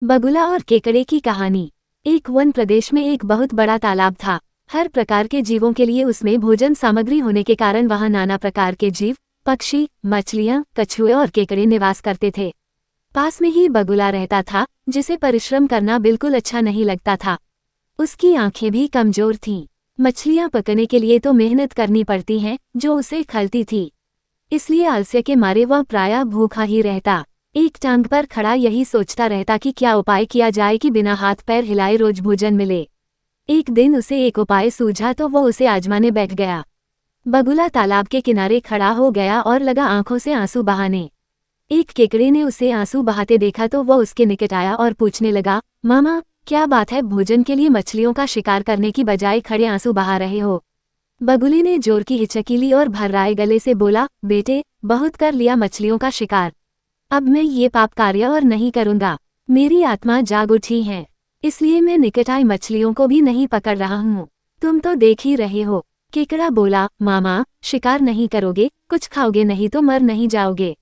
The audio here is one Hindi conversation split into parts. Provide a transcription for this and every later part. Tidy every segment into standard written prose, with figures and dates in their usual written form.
बगुला और केकड़े की कहानी। एक वन प्रदेश में एक बहुत बड़ा तालाब था। हर प्रकार के जीवों के लिए उसमें भोजन सामग्री होने के कारण वहां नाना प्रकार के जीव, पक्षी, मछलियां, कछुए और केकड़े निवास करते थे। पास में ही बगुला रहता था, जिसे परिश्रम करना बिल्कुल अच्छा नहीं लगता था। उसकी आंखें भी कमजोर थीं। मछलियां पकने के लिए तो मेहनत करनी पड़ती है, जो उसे खलती थी। इसलिए आलस्य के मारे वह प्रायः भूखा ही रहता। एक टांग पर खड़ा यही सोचता रहता कि क्या उपाय किया जाए कि बिना हाथ पैर हिलाए रोज भोजन मिले। एक दिन उसे एक उपाय सूझा तो वो उसे आजमाने बैठ गया। बगुला तालाब के किनारे खड़ा हो गया और लगा आंखों से आंसू बहाने। एक केकड़े ने उसे आंसू बहाते देखा तो वह उसके निकट आया और पूछने लगा, मामा, क्या बात है, भोजन के लिए मछलियों का शिकार करने की बजाय खड़े आंसू बहा रहे हो? बगुले ने जोर की हिचकी ली और भर्राए गले से बोला, बेटे, बहुत कर लिया मछलियों का शिकार। अब मैं ये पाप कार्य और नहीं करूंगा। मेरी आत्मा जाग उठी है, इसलिए मैं निकट आई मछलियों को भी नहीं पकड़ रहा हूँ। तुम तो देख ही रहे हो। केकड़ा बोला, मामा, शिकार नहीं करोगे, कुछ खाओगे नहीं तो मर नहीं जाओगे।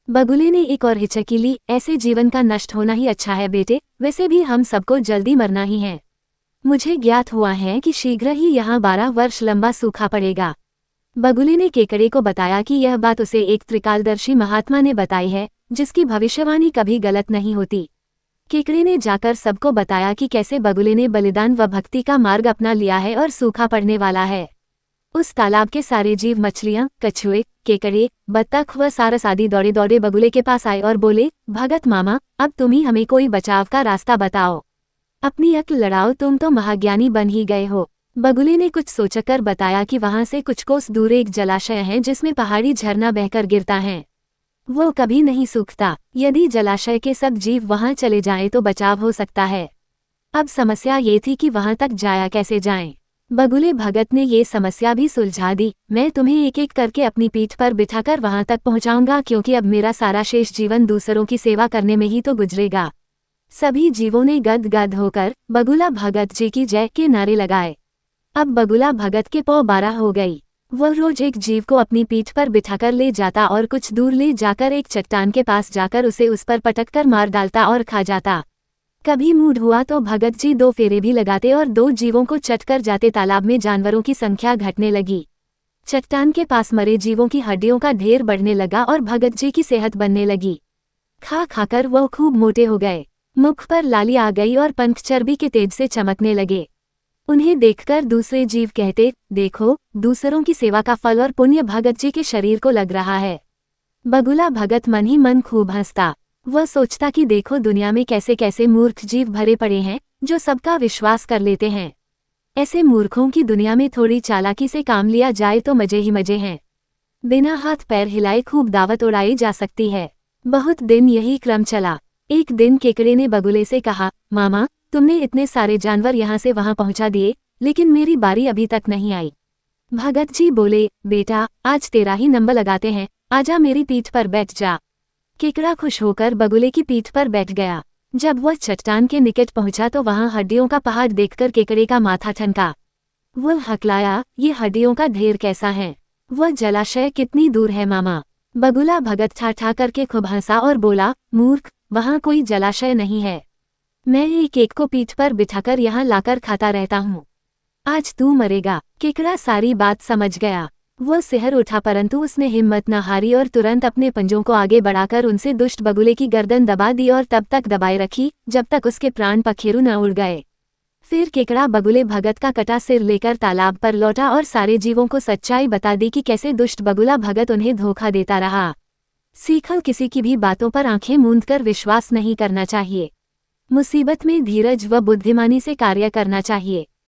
बगुले ने एक और हिचकी ली, ऐसे जीवन का नष्ट होना ही अच्छा है बेटे, वैसे भी हम सबको जल्दी मरना ही है। मुझे ज्ञात हुआ है कि शीघ्र ही यहाँ 12 वर्ष लंबा सूखा पड़ेगा। बगुले ने केकड़े को बताया कि यह बात उसे एक त्रिकालदर्शी महात्मा ने बताई है, जिसकी भविष्यवाणी कभी गलत नहीं होती। केकड़े ने जाकर सबको बताया कि कैसे बगुले ने बलिदान व भक्ति का मार्ग अपना लिया है और सूखा पड़ने वाला है। उस तालाब के सारे जीव, मछलियां, कछुए, केकड़े, बत्तख व सारस आदि दौड़े दौड़े बगुले के पास आए और बोले, भगत मामा, अब तुम ही हमें कोई बचाव का रास्ता बताओ। अपनी अक्ल लड़ाओ, तुम तो महाज्ञानी बन ही गए हो। बगुले ने कुछ सोचकर बताया कि वहां से कुछ कोस दूर एक जलाशय है जिसमें पहाड़ी झरना बहकर गिरता है। वो कभी नहीं सूखता। यदि जलाशय के सब जीव वहां चले जाएं तो बचाव हो सकता है। अब समस्या ये थी कि वहां तक जाया कैसे जाएं। बगुले भगत ने ये समस्या भी सुलझा दी। मैं तुम्हें एक एक करके अपनी पीठ पर बिठाकर वहां तक पहुंचाऊंगा, क्योंकि अब मेरा सारा शेष जीवन दूसरों की सेवा करने में ही तो गुजरेगा। सभी जीवों ने गद-गद होकर बगुला भगत जी की जय के नारे लगाए। अब बगुला भगत के पौ 12 हो गई। वह रोज एक जीव को अपनी पीठ पर बिठाकर ले जाता और कुछ दूर ले जाकर एक चट्टान के पास जाकर उसे उस पर पटककर मार डालता और खा जाता। कभी मूड हुआ तो भगत जी 2 फेरे भी लगाते और 2 जीवों को चटकर जाते। तालाब में जानवरों की संख्या घटने लगी। चट्टान के पास मरे जीवों की हड्डियों का ढेर बढ़ने लगा और भगत जी की सेहत बनने लगी। खा खाकर वह खूब मोटे हो गए। मुख पर लाली आ गई और पंख चर्बी के तेज से चमकने लगे। उन्हें देखकर दूसरे जीव कहते, देखो, दूसरों की सेवा का फल और पुण्य भगत जी के शरीर को लग रहा है। बगुला भगत मन ही मन खूब हंसता। वह सोचता कि देखो, दुनिया में कैसे कैसे मूर्ख जीव भरे पड़े हैं, जो सबका विश्वास कर लेते हैं। ऐसे मूर्खों की दुनिया में थोड़ी चालाकी से काम लिया जाए तो मजे ही मजे हैं। बिना हाथ पैर हिलाए खूब दावत उड़ाई जा सकती है। बहुत दिन यही क्रम चला। एक दिन केकड़े ने बगुले से कहा, मामा, तुमने इतने सारे जानवर यहाँ से वहाँ पहुँचा दिए, लेकिन मेरी बारी अभी तक नहीं आई। भगत जी बोले, बेटा, आज तेरा ही नंबर लगाते हैं, आजा मेरी पीठ पर बैठ जा। केकड़ा खुश होकर बगुले की पीठ पर बैठ गया। जब वह चट्टान के निकट पहुंचा तो वहां हड्डियों का पहाड़ देखकर केकड़े का माथा ठनका। वह हकलाया, ये हड्डियों का ढेर कैसा है? वह जलाशय कितनी दूर है मामा? बगुला भगत ठाठा करके खूब हंसा और बोला, मूर्ख, वहां कोई जलाशय नहीं है। मैं एक एक को पीठ पर बिठाकर यहाँ लाकर खाता रहता हूँ। आज तू मरेगा। केकड़ा सारी बात समझ गया। वह सिहर उठा, परंतु उसने हिम्मत न हारी और तुरंत अपने पंजों को आगे बढ़ाकर उनसे दुष्ट बगुले की गर्दन दबा दी और तब तक दबाए रखी जब तक उसके प्राण पखेरु न उड़ गए। फिर केकड़ा बगुले भगत का कटा सिर लेकर तालाब पर लौटा और सारे जीवों को सच्चाई बता दी कि कैसे दुष्ट बगुला भगत उन्हें धोखा देता रहा। सीखल, किसी की भी बातों पर आंखें मूंदकर विश्वास नहीं करना चाहिए। मुसीबत में धीरज व बुद्धिमानी से कार्य करना चाहिए।